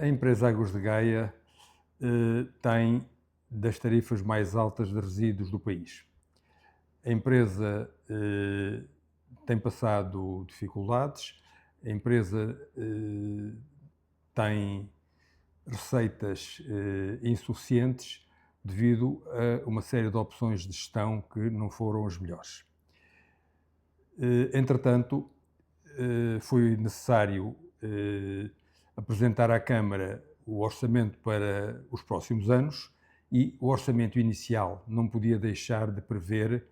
A empresa Águas de Gaia tem das tarifas mais altas de resíduos do país. A empresa tem passado dificuldades, a empresa tem receitas insuficientes devido a uma série de opções de gestão que não foram as melhores. Entretanto, foi necessário apresentar à Câmara o orçamento para os próximos anos e o orçamento inicial não podia deixar de prever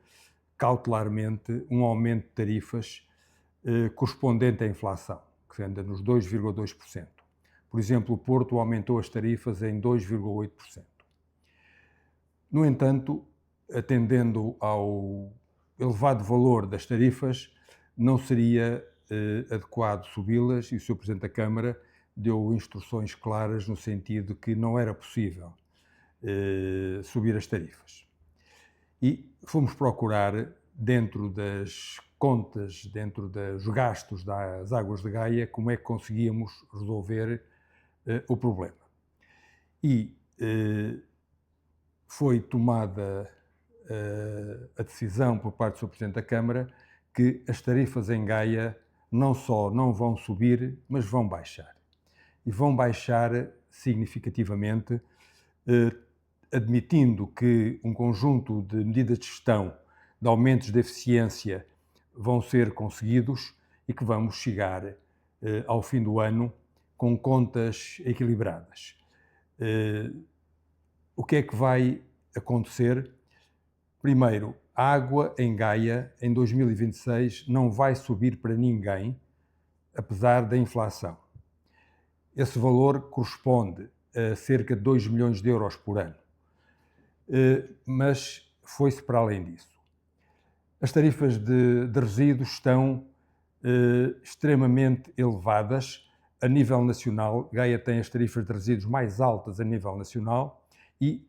cautelarmente um aumento de tarifas correspondente à inflação, que anda nos 2,2%. Por exemplo, o Porto aumentou as tarifas em 2,8%. No entanto, atendendo ao elevado valor das tarifas, não seria adequado subi-las e o Sr. Presidente da Câmara deu instruções claras no sentido que não era possível subir as tarifas. E fomos procurar, dentro das contas, dentro dos gastos das Águas de Gaia, como é que conseguíamos resolver o problema. E foi tomada a decisão por parte do Sr. Presidente da Câmara que as tarifas em Gaia não só não vão subir, mas vão baixar. E vão baixar significativamente, admitindo que um conjunto de medidas de gestão, de aumentos de eficiência, vão ser conseguidos e que vamos chegar ao fim do ano com contas equilibradas. O que é que vai acontecer? Primeiro, a água em Gaia, em 2026, não vai subir para ninguém, apesar da inflação. Esse valor corresponde a cerca de 2 milhões de euros por ano. Mas foi-se para além disso. As tarifas de resíduos estão extremamente elevadas a nível nacional. Gaia tem as tarifas de resíduos mais altas a nível nacional e,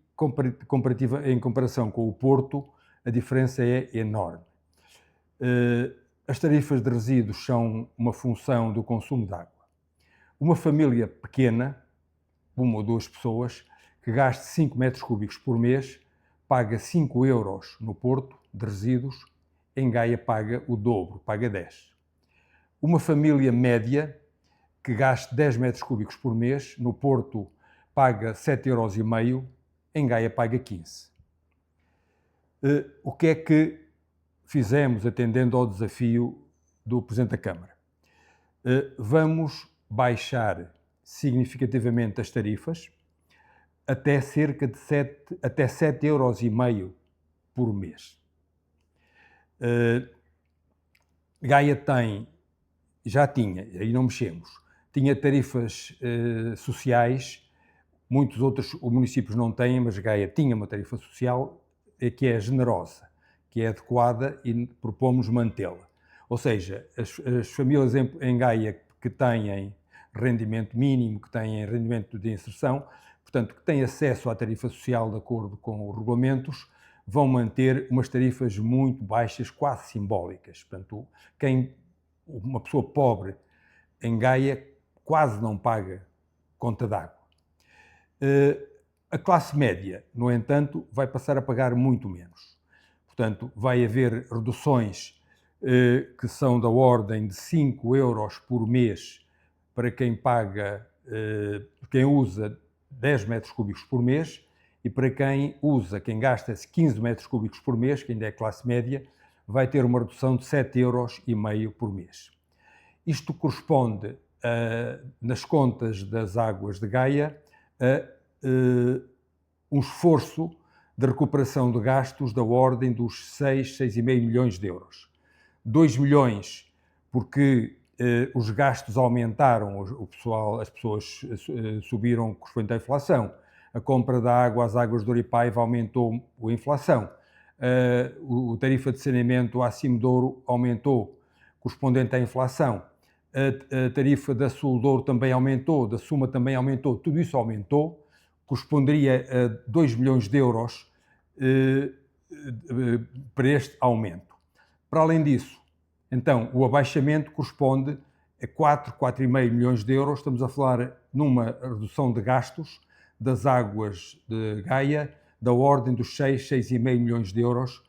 em comparação com o Porto, a diferença é enorme. As tarifas de resíduos são uma função do consumo de água. Uma família pequena, uma ou duas pessoas, que gaste 5 metros cúbicos por mês, paga 5 euros no Porto de resíduos, em Gaia paga o dobro, paga 10. Uma família média, que gaste 10 metros cúbicos por mês, no Porto paga 7,5 euros, em Gaia paga 15. O que é que fizemos atendendo ao desafio do Presidente da Câmara? Vamos baixar significativamente as tarifas até cerca de 7,5 euros por mês. Gaia já tinha, aí não mexemos, tinha tarifas sociais, muitos outros municípios não têm, mas Gaia tinha uma tarifa social que é generosa, que é adequada e propomos mantê-la. Ou seja, as famílias em Gaia que têm rendimento mínimo, que têm rendimento de inserção, portanto, que têm acesso à tarifa social de acordo com os regulamentos, vão manter umas tarifas muito baixas, quase simbólicas. Portanto, uma pessoa pobre em Gaia quase não paga conta de água. A classe média, no entanto, vai passar a pagar muito menos. Portanto, vai haver reduções que são da ordem de 5 euros por mês para quem paga, quem usa 10 metros cúbicos por mês, e para quem gasta 15 metros cúbicos por mês, que ainda é classe média, vai ter uma redução de 7,5 euros por mês. Isto corresponde, nas contas das Águas de Gaia, a um esforço de recuperação de gastos da ordem dos 6,5 milhões de euros. 2 milhões porque os gastos aumentaram, as pessoas subiram correspondente à inflação. A compra da água às Águas de Ouro-e-Paiva aumentou a inflação. A tarifa de saneamento à Cimedouro aumentou, correspondente à inflação. A tarifa da Sul Douro também aumentou, da Suma também aumentou. Tudo isso aumentou, corresponderia a 2 milhões de euros para este aumento. Para além disso, então, o abaixamento corresponde é 4,5 milhões de euros. Estamos a falar numa redução de gastos das águas de Gaia da ordem dos 6,5 milhões de euros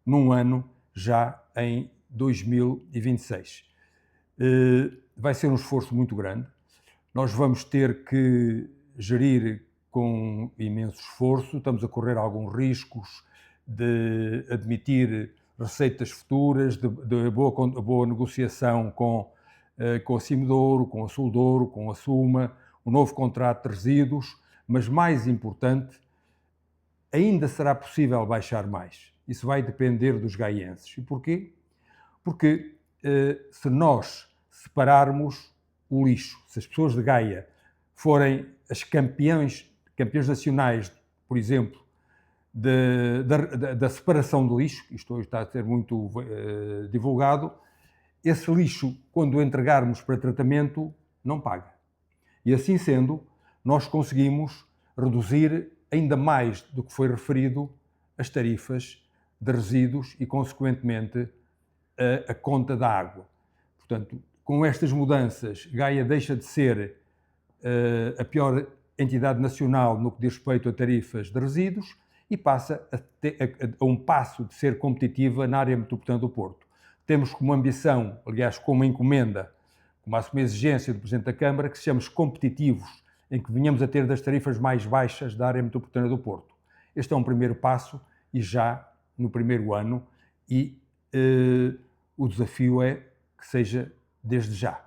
num ano já em 2026. Vai ser um esforço muito grande. Nós vamos ter que gerir com imenso esforço, estamos a correr alguns riscos de admitir receitas futuras, de boa negociação com a Cimedouro, com a Suldouro, com a Suma, o novo contrato de resíduos, mas mais importante, ainda será possível baixar mais. Isso vai depender dos gaienses. E porquê? Porque se nós separarmos o lixo, se as pessoas de Gaia forem as campeões nacionais, por exemplo, da separação do lixo, isto hoje está a ser muito divulgado, esse lixo, quando o entregarmos para tratamento, não paga. E assim sendo, nós conseguimos reduzir ainda mais do que foi referido as tarifas de resíduos e, consequentemente, a conta da água. Portanto, com estas mudanças, Gaia deixa de ser a pior entidade nacional no que diz respeito a tarifas de resíduos e passa a um passo de ser competitiva na área metropolitana do Porto. Temos como ambição, aliás, como encomenda, como uma exigência do Presidente da Câmara, que sejamos competitivos, em que venhamos a ter das tarifas mais baixas da área metropolitana do Porto. Este é um primeiro passo e já no primeiro ano, e o desafio é que seja desde já.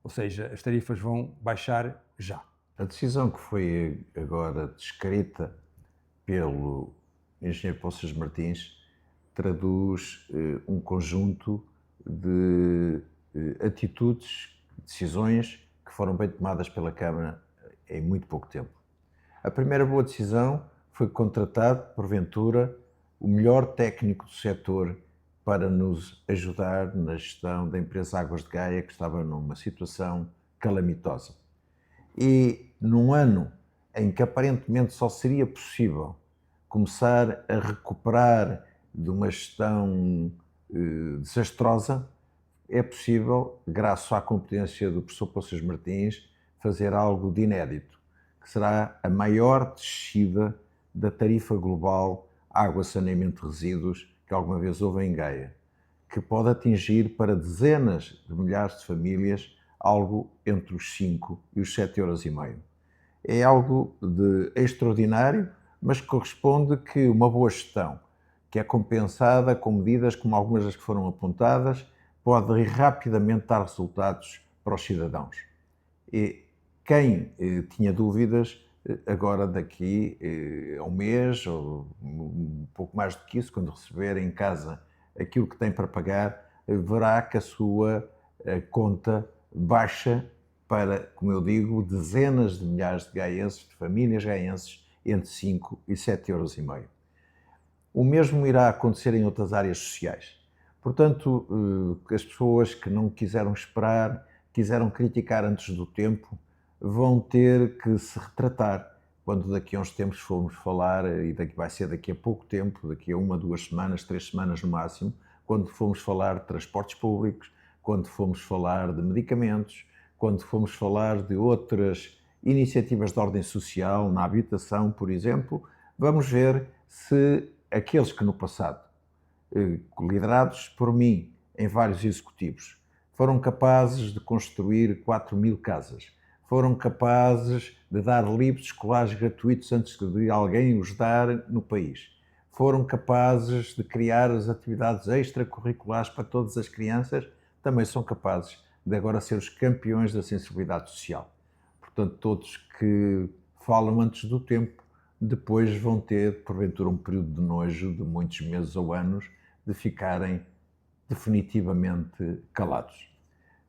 Ou seja, as tarifas vão baixar já. A decisão que foi agora descrita pelo engenheiro Poças Martins traduz um conjunto de atitudes, decisões que foram bem tomadas pela Câmara em muito pouco tempo. A primeira boa decisão foi contratar, porventura, o melhor técnico do setor para nos ajudar na gestão da empresa Águas de Gaia, que estava numa situação calamitosa. E num ano em que aparentemente só seria possível começar a recuperar de uma gestão desastrosa, é possível, graças à competência do professor Poças Martins, fazer algo de inédito, que será a maior descida da tarifa global água, saneamento, resíduos que alguma vez houve em Gaia, que pode atingir para dezenas de milhares de famílias algo entre os 5 e os 7,5 euros. É algo de extraordinário, mas corresponde que uma boa gestão, que é compensada com medidas como algumas das que foram apontadas, pode rapidamente dar resultados para os cidadãos. E quem tinha dúvidas, agora daqui a um mês, ou um pouco mais do que isso, quando receber em casa aquilo que tem para pagar, verá que a sua conta baixa para, como eu digo, dezenas de milhares de gaienses, de famílias gaienses, entre 5 e 7,5 euros. O mesmo irá acontecer em outras áreas sociais. Portanto, as pessoas que não quiseram esperar, quiseram criticar antes do tempo, vão ter que se retratar quando daqui a uns tempos formos falar, e vai ser daqui a pouco tempo, daqui a 1, 2 semanas, 3 semanas no máximo, quando formos falar de transportes públicos, quando formos falar de medicamentos, quando formos falar de outras iniciativas de ordem social, na habitação, por exemplo, vamos ver se aqueles que no passado, liderados por mim em vários executivos, foram capazes de construir 4.000 casas, foram capazes de dar livros escolares gratuitos antes de alguém os dar no país, foram capazes de criar as atividades extracurriculares para todas as crianças, também são capazes de agora ser os campeões da sensibilidade social. Portanto, todos que falam antes do tempo, depois vão ter, porventura, um período de nojo de muitos meses ou anos de ficarem definitivamente calados.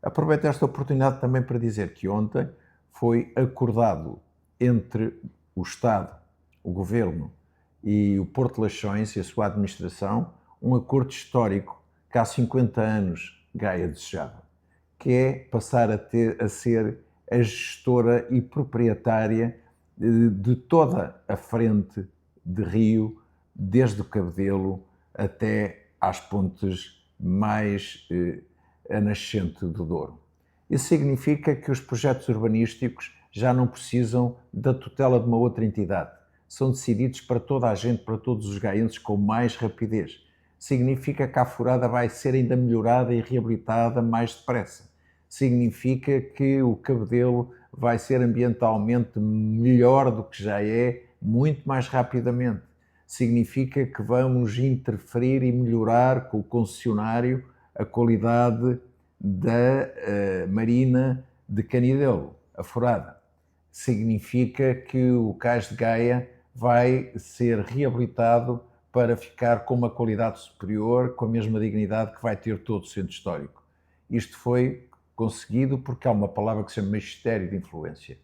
Aproveito esta oportunidade também para dizer que ontem foi acordado entre o Estado, o Governo e o Porto de Leixões e a sua administração um acordo histórico que há 50 anos Gaia desejava, que é passar a ser a gestora e proprietária de toda a frente de rio, desde o Cabedelo até às pontes mais a nascente do Douro. Isso significa que os projetos urbanísticos já não precisam da tutela de uma outra entidade. São decididos para toda a gente, para todos os gaenses, com mais rapidez. Significa que a Aforada vai ser ainda melhorada e reabilitada mais depressa. Significa que o Cabedelo vai ser ambientalmente melhor do que já é, muito mais rapidamente. Significa que vamos interferir e melhorar com o concessionário a qualidade da Marina de Canidelo, Aforada. Significa que o Cais de Gaia vai ser reabilitado para ficar com uma qualidade superior, com a mesma dignidade que vai ter todo o centro histórico. Isto foi conseguido porque há uma palavra que se chama magistério de influência.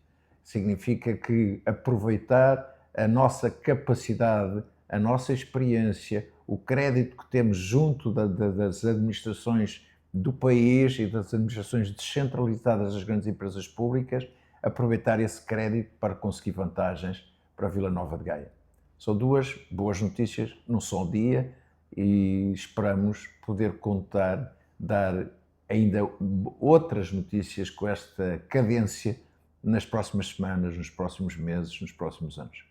Significa que aproveitar a nossa capacidade, a nossa experiência, o crédito que temos junto das administrações do país e das administrações descentralizadas das grandes empresas públicas, aproveitar esse crédito para conseguir vantagens para a Vila Nova de Gaia. São duas boas notícias num só dia e esperamos poder contar, dar ainda outras notícias com esta cadência nas próximas semanas, nos próximos meses, nos próximos anos.